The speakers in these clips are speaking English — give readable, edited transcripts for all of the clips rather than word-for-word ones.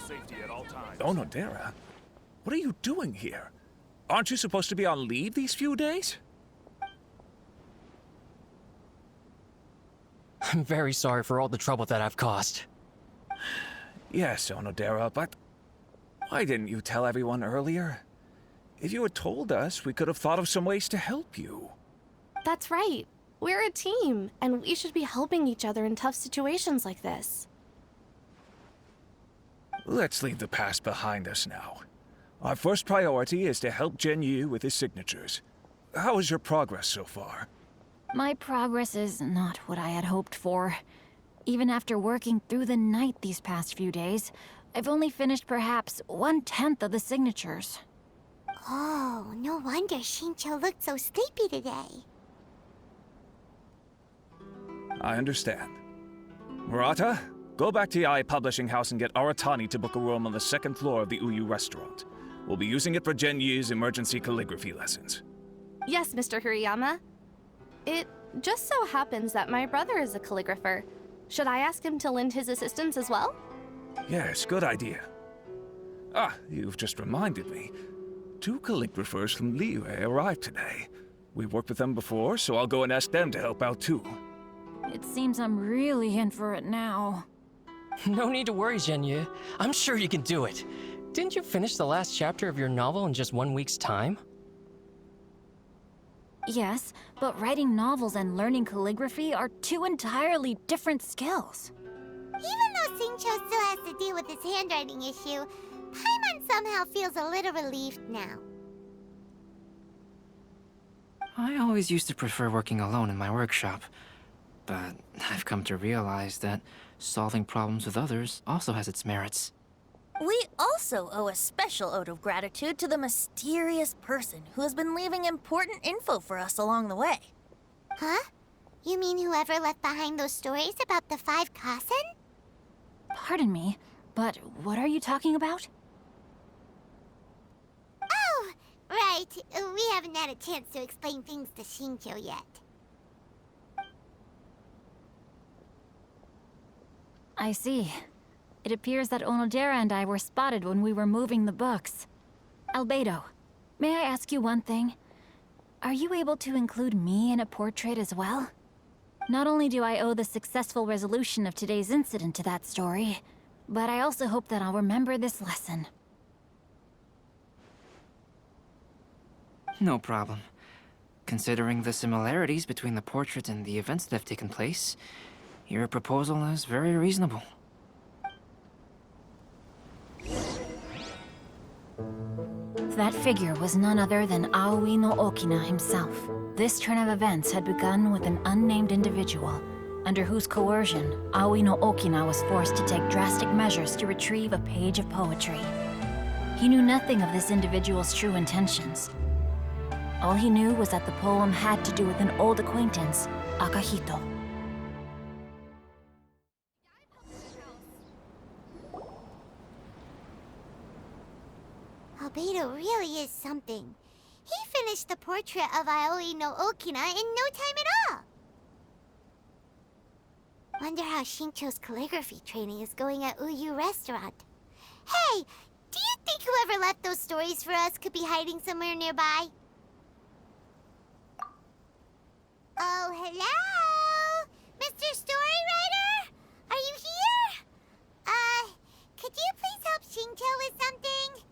safety at all times. Onodera? What are you doing here? Aren't you supposed to be on leave these few days? I'm very sorry for all the trouble that I've caused. Yes, Onodera, but why didn't you tell everyone earlier? If you had told us, we could have thought of some ways to help you. That's right. We're a team, and we should be helping each other in tough situations like this. Let's leave the past behind us now. Our first priority is to help Genyu with his signatures. How is your progress so far? My progress is not what I had hoped for. Even after working through the night these past few days, I've only finished perhaps 1/10 of the signatures. Oh, no wonder Shincho looked so sleepy today. I understand. Murata, go back to Yae Publishing House and get Aratani to book a room on the second floor of the Uyu restaurant. We'll be using it for Genyu's emergency calligraphy lessons. Yes, Mr. Hirayama. It just so happens that my brother is a calligrapher. Should I ask him to lend his assistance as well? Yes, good idea. Ah, you've just reminded me. 2 calligraphers from Liyue arrived today. We've worked with them before, so I'll go and ask them to help out too. It seems I'm really in for it now. No need to worry, Genyu. I'm sure you can do it. Didn't you finish the last chapter of your novel in just 1 week's time? Yes, but writing novels and learning calligraphy are 2 entirely different skills. Even though Shincho still has to deal with his handwriting issue, Paimon somehow feels a little relieved now. I always used to prefer working alone in my workshop, but I've come to realize that solving problems with others also has its merits. We also owe a special ode of gratitude to the mysterious person who has been leaving important info for us along the way. Huh? You mean whoever left behind those stories about the 5 Kasen? Pardon me, but what are you talking about? Oh, right. We haven't had a chance to explain things to Shincho yet. I see. It appears that Onodera and I were spotted when we were moving the books. Albedo, may I ask you one thing? Are you able to include me in a portrait as well? Not only do I owe the successful resolution of today's incident to that story, but I also hope that I'll remember this lesson. No problem. Considering the similarities between the portrait and the events that have taken place, your proposal is very reasonable. That figure was none other than Aoi no Okina himself. This turn of events had begun with an unnamed individual, under whose coercion, Aoi no Okina was forced to take drastic measures to retrieve a page of poetry. He knew nothing of this individual's true intentions. All he knew was that the poem had to do with an old acquaintance, Akahito. Albedo really is something. He finished the portrait of Aoi no Okina in no time at all. Wonder how Shincho's calligraphy training is going at Uyu Restaurant. Hey, do you think whoever left those stories for us could be hiding somewhere nearby? Oh, hello? Mr. Storywriter? Are you here? Could you please help Shincho with something?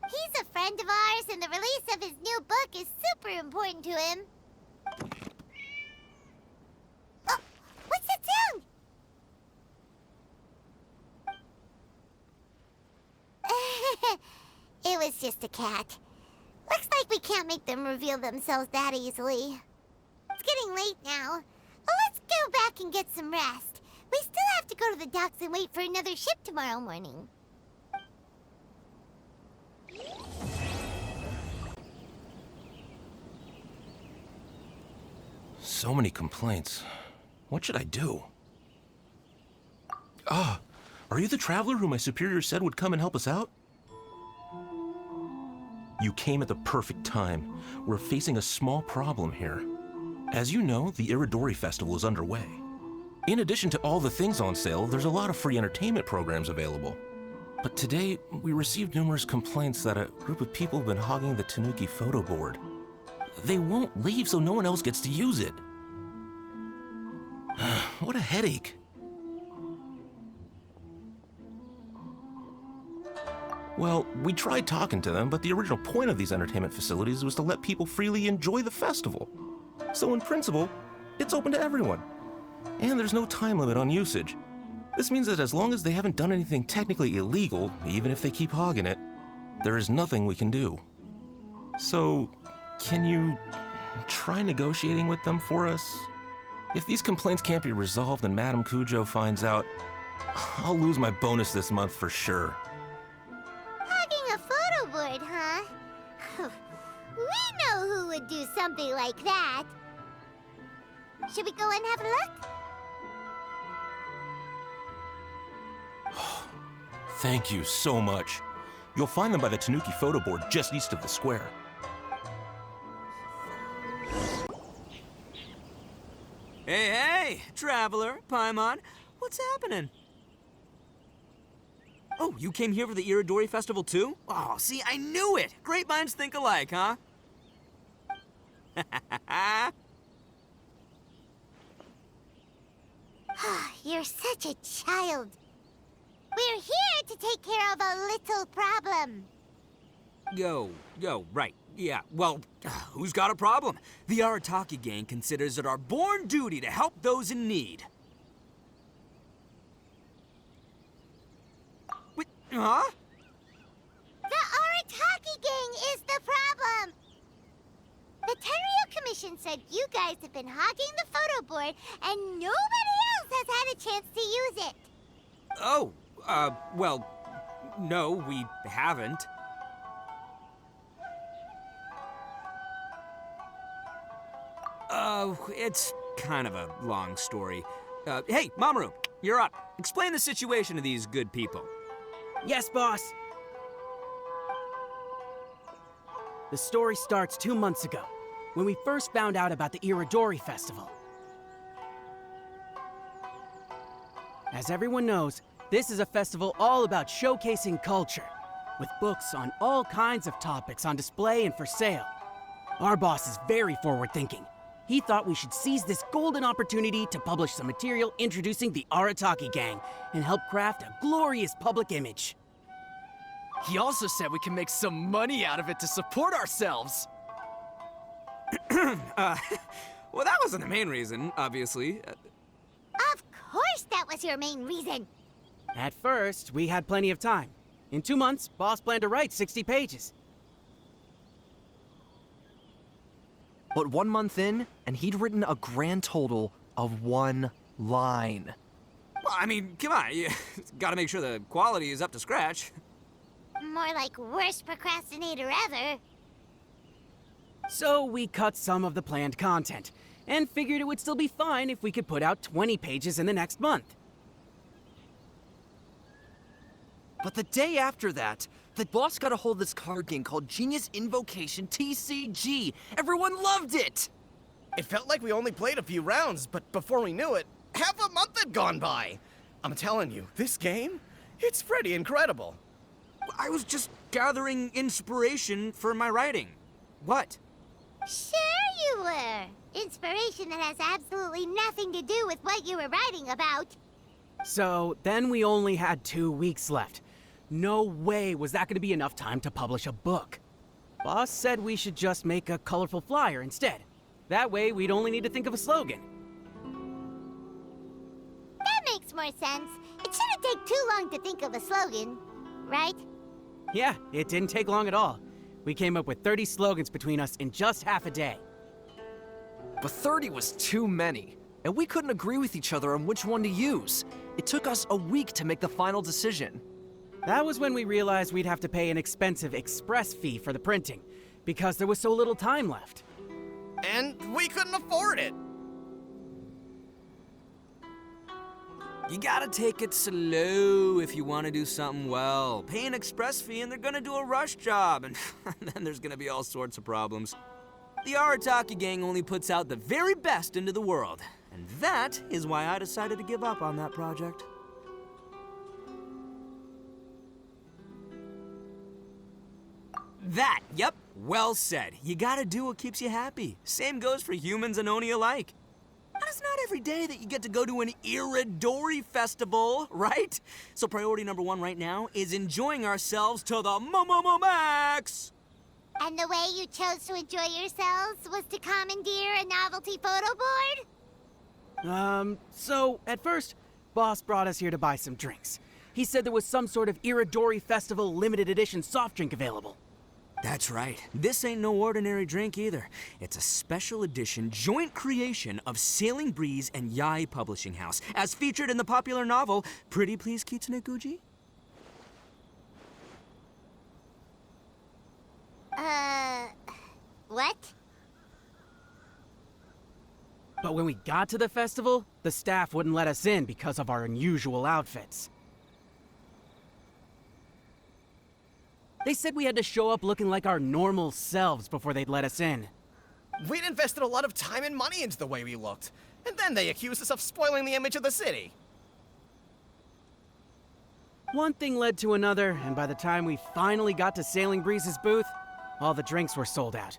He's a friend of ours, and the release of his new book is super important to him. Oh, what's that sound? It was just a cat. Looks like we can't make them reveal themselves that easily. It's getting late now. Well, let's go back and get some rest. We still have to go to the docks and wait for another ship tomorrow morning. So many complaints. What should I do? Ah, are you the traveler who my superior said would come and help us out? You came at the perfect time. We're facing a small problem here. As you know, the Iridori Festival is underway. In addition to all the things on sale, there's a lot of free entertainment programs available. But today, we received numerous complaints that a group of people have been hogging the Tanuki photo board. They won't leave so no one else gets to use it. What a headache. Well, we tried talking to them, but the original point of these entertainment facilities was to let people freely enjoy the festival. So in principle, it's open to everyone. And there's no time limit on usage. This means that as long as they haven't done anything technically illegal, even if they keep hogging it, there is nothing we can do. So, can you try negotiating with them for us? If these complaints can't be resolved and Madame Cujo finds out, I'll lose my bonus this month for sure. Hogging a photo board, huh? We know who would do something like that. Should we go and have a look? Thank you so much. You'll find them by the Tanuki photo board just east of the square. Hey, traveler, Paimon, what's happening? Oh, you came here for the Iridori Festival too? Oh, see, I knew it! Great minds think alike, huh? You're such a child. We're here to take care of a little problem. Yo, right. Yeah, well, who's got a problem? The Arataki gang considers it our born duty to help those in need. Wait, huh? The Arataki gang is the problem. The Tenryo Commission said you guys have been hogging the photo board and nobody else has had a chance to use it. Oh, well, no, we haven't. It's kind of a long story. Hey, Mamoru, you're up. Explain the situation to these good people. Yes, boss. The story starts 2 months ago, when we first found out about the Iridori Festival. As everyone knows, this is a festival all about showcasing culture, with books on all kinds of topics on display and for sale. Our boss is very forward-thinking. He thought we should seize this golden opportunity to publish some material introducing the Arataki gang and help craft a glorious public image. He also said we can make some money out of it to support ourselves. Well, that wasn't the main reason, obviously. Of course that was your main reason. At first, we had plenty of time. In 2 months, boss planned to write 60 pages. But 1 month in, and he'd written a grand total of 1 line. Well, I mean, come on, you gotta make sure the quality is up to scratch. More like worst procrastinator ever. So we cut some of the planned content, and figured it would still be fine if we could put out 20 pages in the next month. But the day after that, the boss got a hold of this card game called Genius Invocation TCG. Everyone loved it! It felt like we only played a few rounds, but before we knew it, half a month had gone by. I'm telling you, this game, it's pretty incredible. I was just gathering inspiration for my writing. What? Sure you were. Inspiration that has absolutely nothing to do with what you were writing about. So then we only had 2 weeks left. No way was that going to be enough time to publish a book. Boss said we should just make a colorful flyer instead. That way we'd only need to think of a slogan. That makes more sense. It shouldn't take too long to think of a slogan, right? Yeah, it didn't take long at all. We came up with 30 slogans between us in just half a day. But 30 was too many, and we couldn't agree with each other on which one to use. It took us a week to make the final decision. That was when we realized we'd have to pay an expensive express fee for the printing, because there was so little time left. And we couldn't afford it. You gotta take it slow if you want to do something well. Pay an express fee and they're gonna do a rush job, and then there's gonna be all sorts of problems. The Arataki gang only puts out the very best into the world, and that is why I decided to give up on that project. That, yep, well said. You gotta do what keeps you happy. Same goes for humans and Oni alike. And it's not every day that you get to go to an Iridori festival, right? So priority number one right now is enjoying ourselves to the max! And the way you chose to enjoy yourselves was to commandeer a novelty photo board? So, at first, Boss brought us here to buy some drinks. He said there was some sort of Iridori Festival limited edition soft drink available. That's right. This ain't no ordinary drink either. It's a special edition joint creation of Sailing Breeze and Yai Publishing House, as featured in the popular novel Pretty Please Kitsune Guji. What? But when we got to the festival, the staff wouldn't let us in because of our unusual outfits. They said we had to show up looking like our normal selves before they'd let us in. We'd invested a lot of time and money into the way we looked, and then they accused us of spoiling the image of the city. One thing led to another, and by the time we finally got to Sailing Breeze's booth, all the drinks were sold out.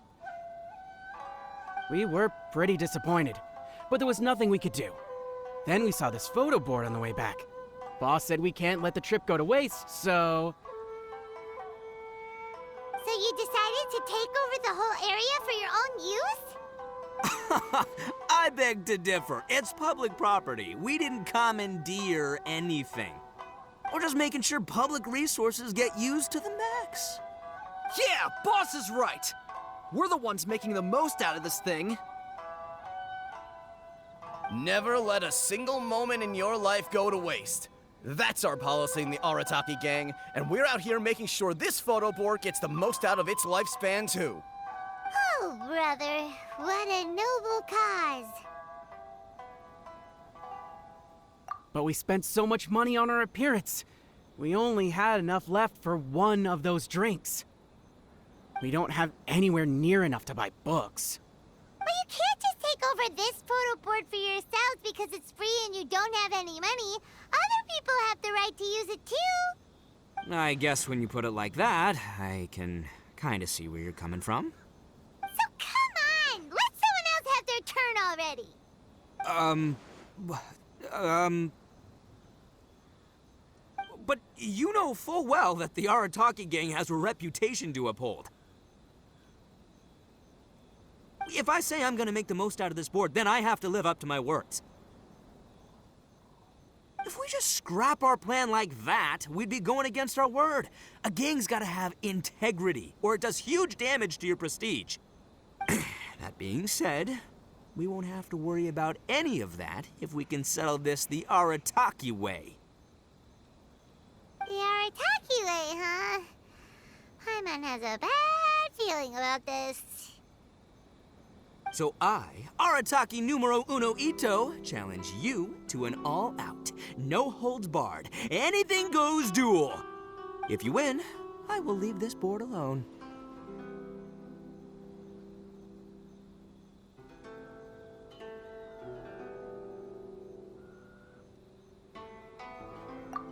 We were pretty disappointed, but there was nothing we could do. Then we saw this photo board on the way back. Boss said we can't let the trip go to waste, so... So you decided to take over the whole area for your own use? I beg to differ. It's public property. We didn't commandeer anything. We're just making sure public resources get used to the max. Yeah, boss is right. We're the ones making the most out of this thing. Never let a single moment in your life go to waste. That's our policy in the Arataki gang, and we're out here making sure this photo board gets the most out of its lifespan, too. Oh, brother, what a noble cause. But we spent so much money on our appearance. We only had enough left for one of those drinks. We don't have anywhere near enough to buy books. Well, you can't just take over this photo board for yourselves because it's free and you don't have any money. Other people have the right to use it too. I guess when you put it like that, I can kind of see where you're coming from. So come on, let someone else have their turn already. But you know full well that the Arataki gang has a reputation to uphold. If I say I'm gonna make the most out of this board, then I have to live up to my words. If we just scrap our plan like that, we'd be going against our word. A gang's gotta have integrity, or it does huge damage to your prestige. That being said, we won't have to worry about any of that if we can settle this the Arataki way. The Arataki way, huh? Paimon has a bad feeling about this. So I, Arataki numero uno Ito, challenge you to an all-out, no-holds-barred, anything-goes duel. If you win, I will leave this board alone.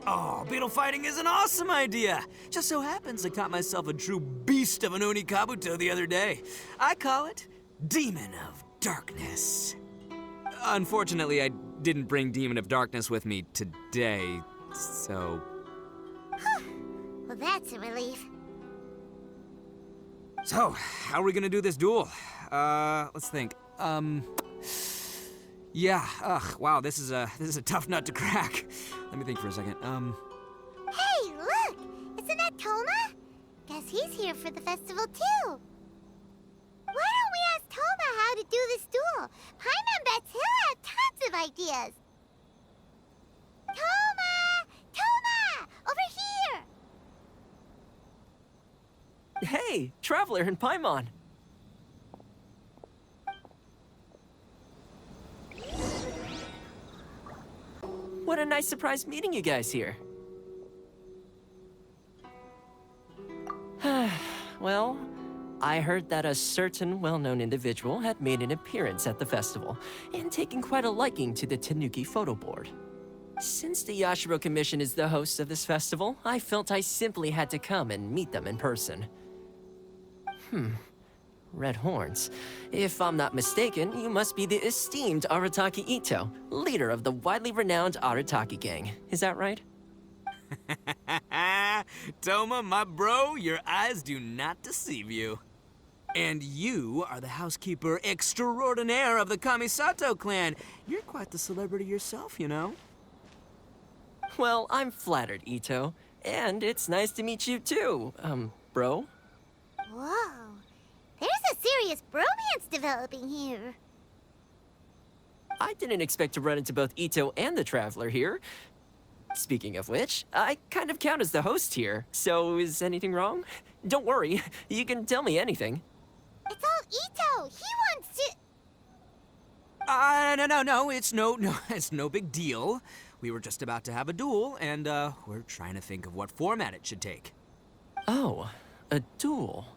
Oh, beetle fighting is an awesome idea! Just so happens I caught myself a true beast of an Oni Kabuto the other day. I call it Demon of Darkness. Unfortunately, I didn't bring Demon of Darkness with me today, so... Well, that's a relief. So, how are we gonna do this duel? Let's think. Yeah, wow, this is a tough nut to crack. Let me think for a second. Hey, look! Isn't that Toma? Guess he's here for the festival, too. Why don't we ask Toma how to do this duel? Paimon bets he'll have tons of ideas. Toma! Toma! Over here! Hey, Traveler and Paimon. What a nice surprise meeting you guys here. Well, I heard that a certain well-known individual had made an appearance at the festival and taken quite a liking to the Tanuki photo board. Since the Yashiro Commission is the host of this festival, I felt I simply had to come and meet them in person. Red horns. If I'm not mistaken, you must be the esteemed Arataki Ito, leader of the widely renowned Arataki gang. Is that right? Toma, my bro, your eyes do not deceive you. And you are the housekeeper extraordinaire of the Kamisato clan. You're quite the celebrity yourself, you know. Well, I'm flattered, Ito. And it's nice to meet you too, bro. Whoa. There's a serious bromance developing here. I didn't expect to run into both Ito and the Traveler here. Speaking of which, I kind of count as the host here, so is anything wrong? Don't worry, you can tell me anything. It's all Ito. He wants to... No, it's no big deal. We were just about to have a duel, and, we're trying to think of what format it should take. Oh, a duel.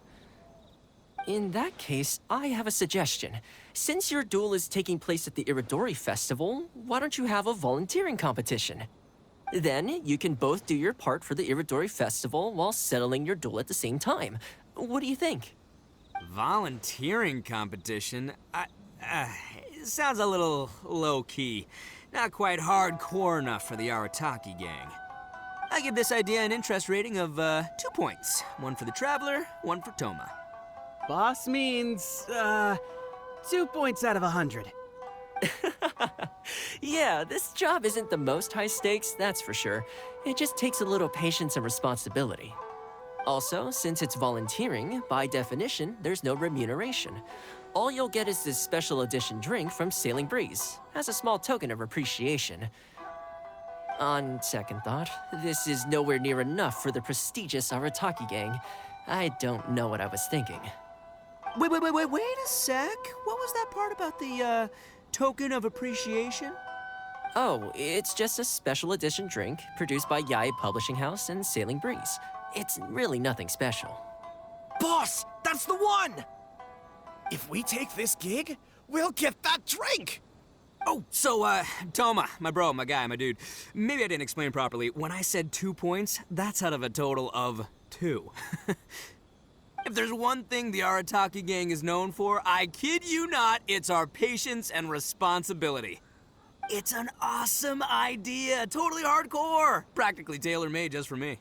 In that case, I have a suggestion. Since your duel is taking place at the Iridori Festival, why don't you have a volunteering competition? Then you can both do your part for the Iridori Festival while settling your duel at the same time. What do you think? Volunteering competition? It sounds a little low-key. Not quite hardcore enough for the Arataki gang. I give this idea an interest rating of 2 points. One for the Traveler, one for Toma. Boss means, 2 points out of 100. Yeah, this job isn't the most high stakes, that's for sure. It just takes a little patience and responsibility. Also, since it's volunteering, by definition, there's no remuneration. All you'll get is this special edition drink from Sailing Breeze, as a small token of appreciation. On second thought, this is nowhere near enough for the prestigious Arataki gang. I don't know what I was thinking. Wait a sec. What was that part about the, token of appreciation? Oh, it's just a special edition drink produced by Yae Publishing House and Sailing Breeze. It's really nothing special. Boss, that's the one! If we take this gig, we'll get that drink! Oh, so, Toma, my bro, my guy, my dude. Maybe I didn't explain properly. When I said 2 points, that's out of a total of 2. If there's one thing the Arataki gang is known for, I kid you not, it's our patience and responsibility. It's an awesome idea, totally hardcore, practically tailor-made just for me.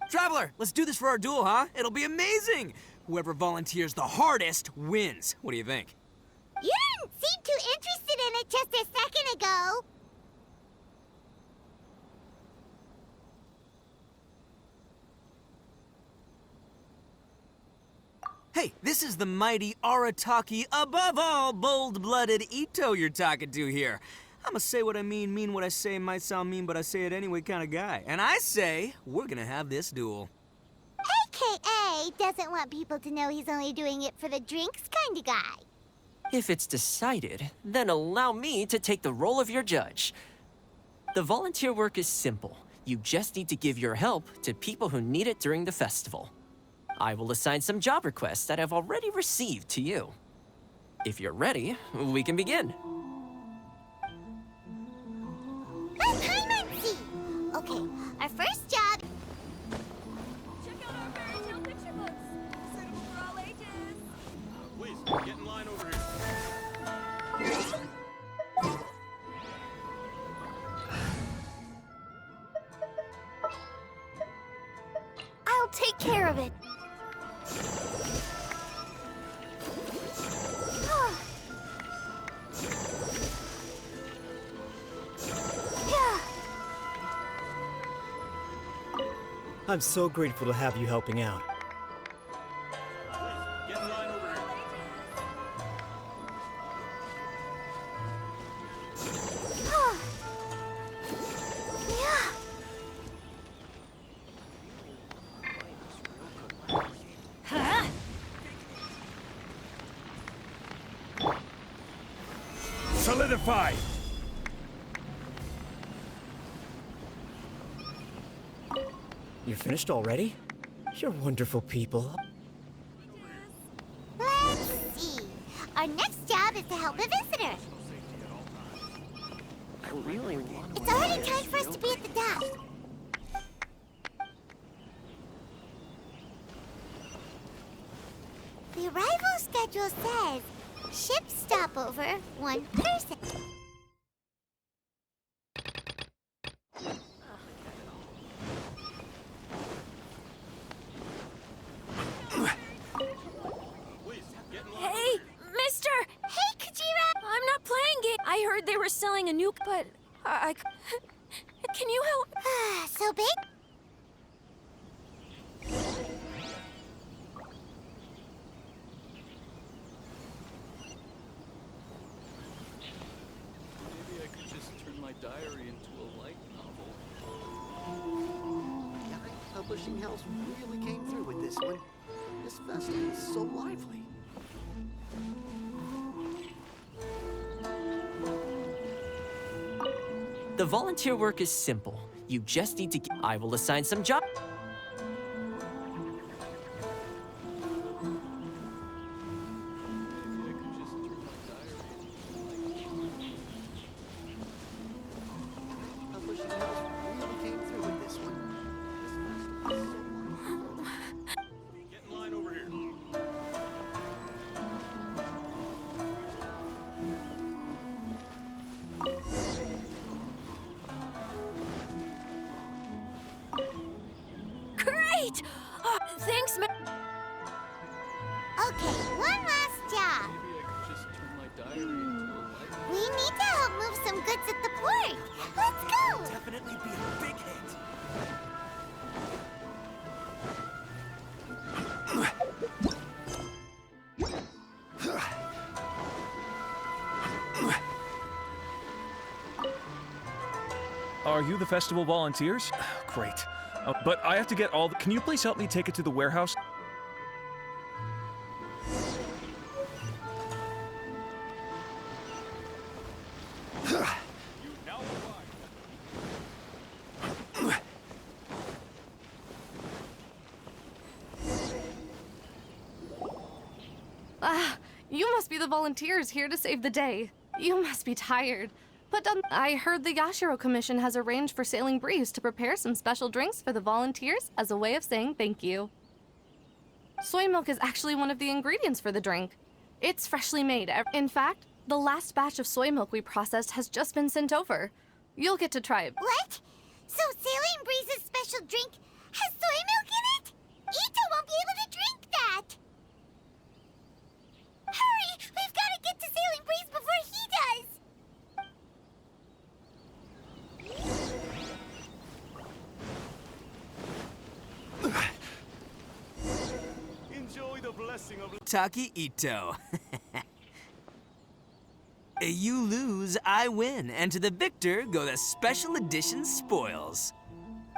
Traveler, let's do this for our duel, huh? It'll be amazing! Whoever volunteers the hardest wins. What do you think? You didn't seem too interested in it just a second ago. Hey, this is the mighty Arataki, above all bold-blooded Ito you're talking to here. I'ma say what I mean what I say, might sound mean, but I say it anyway kind of guy. And I say, we're gonna have this duel. AKA doesn't want people to know he's only doing it for the drinks kind of guy. If it's decided, then allow me to take the role of your judge. The volunteer work is simple. You just need to give your help to people who need it during the festival. I will assign some job requests that I've already received to you. If you're ready, we can begin. Okay, our first job... Check out our fairy tale picture books. Suitable for all ages. Please, get in line over here. I'll take care of it. I'm so grateful to have you helping out. Get in line over here. Solidify! You're finished already? You're wonderful people. Let's see. Our next job is to help a visitor. I really want It's already time for us to be at the dock. The arrival schedule says ship stopover 1 person. Hey, mister! Hey, Kajira! I'm not playing it. I heard they were selling a nuke, but I can you help? So big? Maybe I could just turn my diary into a light novel. The publishing house really came through with this one. This festival is so lively. The volunteer work is simple. You just need to I will assign some job. Publishing house really came through with this one. This festival is so lively. Get in line over here. Great! Thanks, Okay, one last job. Maybe I could just turn my diary into a light novel. We need to help move some goods at the port. Let's go! Definitely be a big hit. Are you the festival volunteers? Great. But I have to get all the... Can you please help me take it to the warehouse? You must be the volunteers here to save the day. You must be tired. But I heard the Yashiro Commission has arranged for Sailing Breeze to prepare some special drinks for the volunteers as a way of saying thank you. Soy milk is actually one of the ingredients for the drink. It's freshly made. In fact, the last batch of soy milk we processed has just been sent over. You'll get to try it. What? So Sailing Breeze's special drink has soy milk in it? Ito won't be able to drink that! Hurry! We've got to get to Sailing Breeze before he does! Enjoy the blessing of Taki Ito. You lose, I win, and to the victor go the special edition spoils.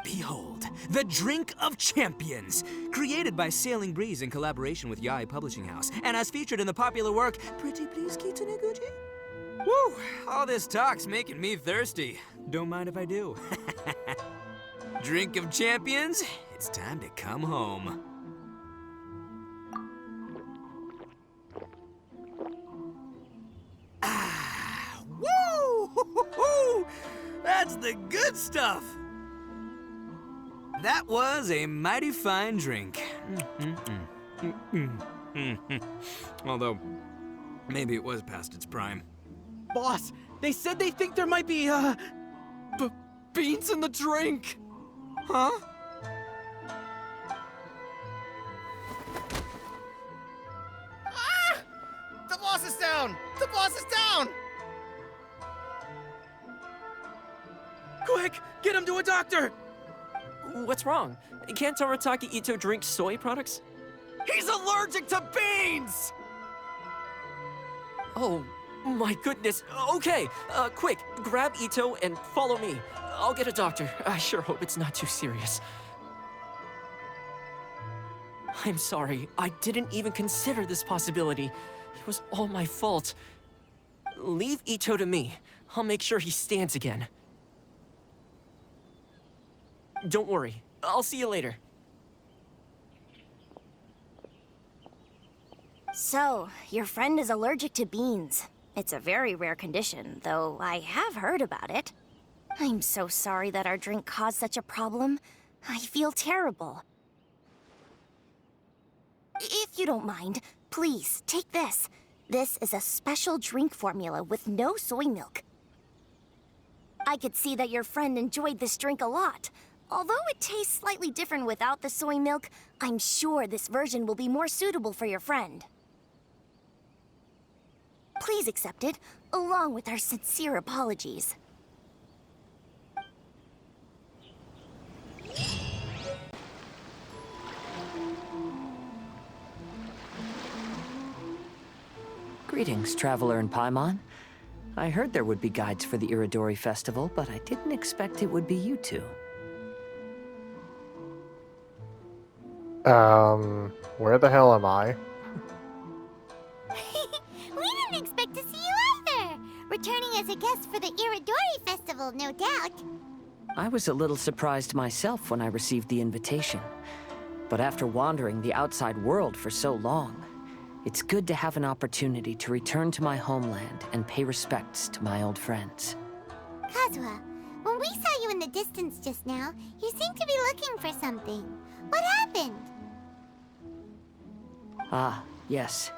Behold, the Drink of Champions, created by Sailing Breeze in collaboration with Yae Publishing House, and as featured in the popular work, Pretty Please Kitsune Guji? Woo! All this talk's making me thirsty. Don't mind if I do. Drink of Champions, it's time to come home. Woo! That's the good stuff! That was a mighty fine drink. Although, maybe it was past its prime. Boss, they said they think there might be, beans in the drink. Huh? Ah! The boss is down! The boss is down! Quick, get him to a doctor! What's wrong? Can't Arataki Ito drink soy products? He's allergic to beans! Oh, my goodness. Okay, quick, grab Ito and follow me. I'll get a doctor. I sure hope it's not too serious. I'm sorry. I didn't even consider this possibility. It was all my fault. Leave Ito to me. I'll make sure he stands again. Don't worry. I'll see you later. So, your friend is allergic to beans. It's a very rare condition, though I have heard about it. I'm so sorry that our drink caused such a problem. I feel terrible. If you don't mind, Please, take this. This is a special drink formula with no soy milk. I could see that your friend enjoyed this drink a lot. Although it tastes slightly different without the soy milk, I'm sure this version will be more suitable for your friend. Please accept it, along with our sincere apologies. Greetings, traveler in Paimon. I heard there would be guides for the Iridori Festival, but I didn't expect it would be you two. Where the hell am I? We didn't expect to see you either! Returning as a guest for the Iridori Festival, no doubt. I was a little surprised myself when I received the invitation. But after wandering the outside world for so long, it's good to have an opportunity to return to my homeland and pay respects to my old friends. Kazuha, when we saw you in the distance just now, you seemed to be looking for something. What happened? Ah, yes.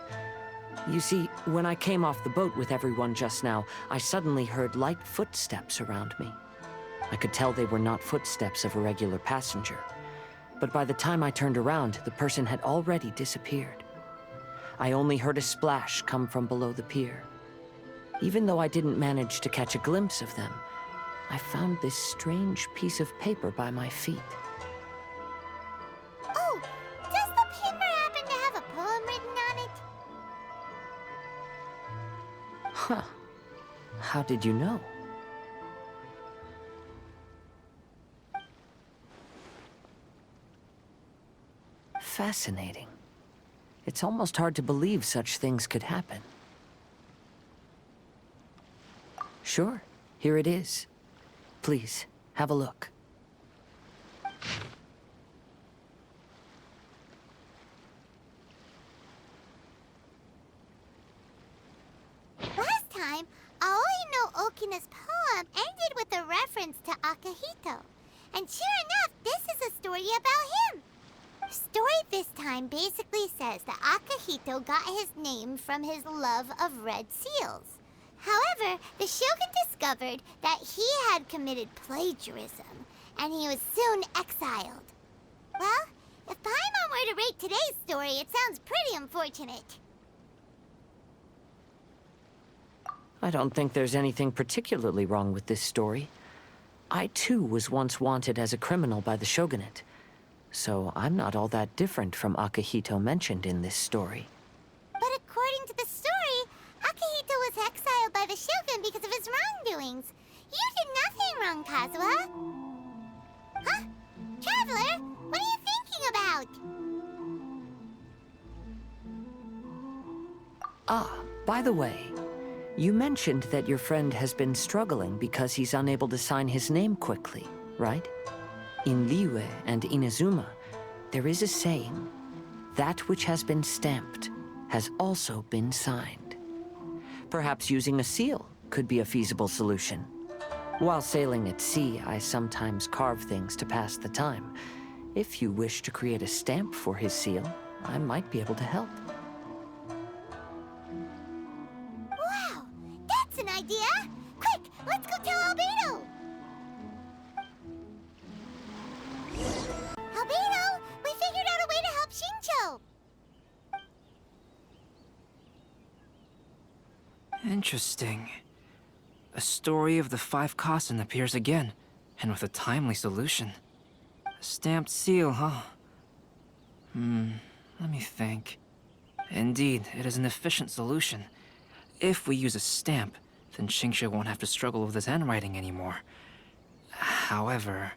You see, when I came off the boat with everyone just now, I suddenly heard light footsteps around me. I could tell they were not footsteps of a regular passenger. But by the time I turned around, the person had already disappeared. I only heard a splash come from below the pier. Even though I didn't manage to catch a glimpse of them, I found this strange piece of paper by my feet. Oh, does the paper happen to have a poem written on it? Huh. How did you know? Fascinating. It's almost hard to believe such things could happen. Sure, here it is. Please, have a look. Last time, Aoi no Okina's poem ended with a reference to Akihito. And sure enough, this is a story about him. The story this time basically says that Akihito got his name from his love of red seals. However, the shogun discovered that he had committed plagiarism, and he was soon exiled. Well, if Paimon were to rate today's story, it sounds pretty unfortunate. I don't think there's anything particularly wrong with this story. I too was once wanted as a criminal by the shogunate. So I'm not all that different from Akihito mentioned in this story. But according to the story, Akihito was exiled by the shogun because of his wrongdoings. You did nothing wrong, Kazuha. Huh? Traveler, what are you thinking about? Ah, by the way, you mentioned that your friend has been struggling because he's unable to sign his name quickly, right? In Liyue and Inazuma, there is a saying, that which has been stamped has also been signed. Perhaps using a seal could be a feasible solution. While sailing at sea, I sometimes carve things to pass the time. If you wish to create a stamp for his seal, I might be able to help. Wow, that's an idea! Quick, let's go tell Albedo! Albedo, we figured out a way to help Shincho! Interesting. A story of the 5 Kasen appears again, and with a timely solution. A stamped seal, huh? Let me think. Indeed, it is an efficient solution. If we use a stamp, then Xingqiu won't have to struggle with his handwriting anymore. However,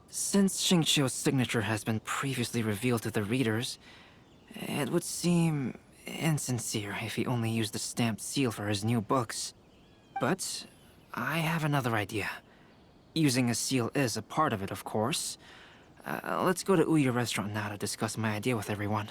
since Xingqiu's signature has been previously revealed to the readers, it would seem insincere if he only used the stamped seal for his new books. But I have another idea. Using a seal is a part of it, of course. Let's go to Uyu Restaurant now to discuss my idea with everyone.